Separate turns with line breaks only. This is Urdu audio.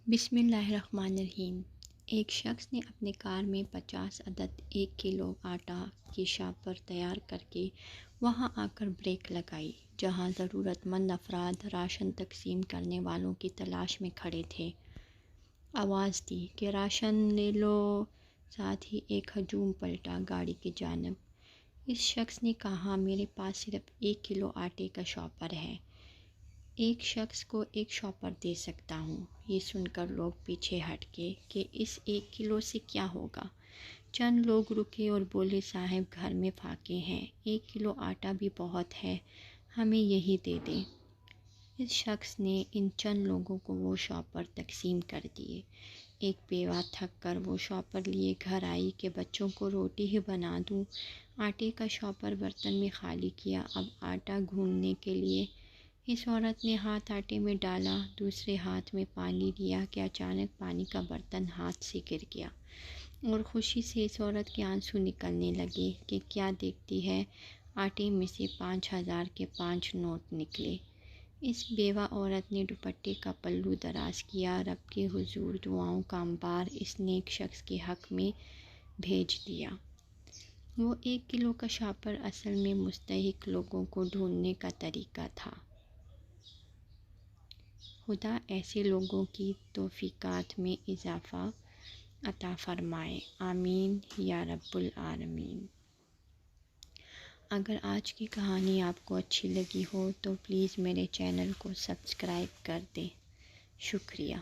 بسم اللہ الرحمن الرحیم۔ ایک شخص نے اپنے کار میں 50 عدد 1 کلو آٹا کی شاپر تیار کر کے وہاں آ کر بریک لگائی جہاں ضرورت مند افراد راشن تقسیم کرنے والوں کی تلاش میں کھڑے تھے۔ آواز دی کہ راشن لے لو، ساتھ ہی ایک ہجوم پلٹا گاڑی کی جانب۔ اس شخص نے کہا، میرے پاس صرف 1 کلو آٹے کا شاپر ہے، ایک شخص کو ایک شاپر دے سکتا ہوں۔ یہ سن کر لوگ پیچھے ہٹ گئے کہ اس 1 کلو سے کیا ہوگا۔ چند لوگ رکے اور بولے، صاحب گھر میں فاقے ہیں، 1 کلو آٹا بھی بہت ہے، ہمیں یہی دے دیں۔ اس شخص نے ان چند لوگوں کو وہ شاپر تقسیم کر دیے۔ ایک بیوہ تھک کر وہ شاپر لیے گھر آئی کہ بچوں کو روٹی ہی بنا دوں۔ آٹے کا شاپر برتن میں خالی کیا، اب آٹا گھوننے کے لیے اس عورت نے ہاتھ آٹے میں ڈالا، دوسرے ہاتھ میں پانی لیا کہ اچانک پانی کا برتن ہاتھ سے گر گیا اور خوشی سے اس عورت کے آنسو نکلنے لگے کہ کیا دیکھتی ہے، آٹے میں سے 5000 کے 5 نوٹ نکلے۔ اس بیوہ عورت نے دوپٹے کا پلو دراز کیا، رب کے حضور دعاؤں کا انبار اس نیک شخص کے حق میں بھیج دیا۔ وہ 1 کلو کا شاپر اصل میں مستحق لوگوں کو ڈھونڈنے کا طریقہ تھا۔ خدا ایسے لوگوں کی توفیقات میں اضافہ عطا فرمائے، آمین یا رب العالمین۔ اگر آج کی کہانی آپ کو اچھی لگی ہو تو پلیز میرے چینل کو سبسکرائب کر دیں۔ شکریہ۔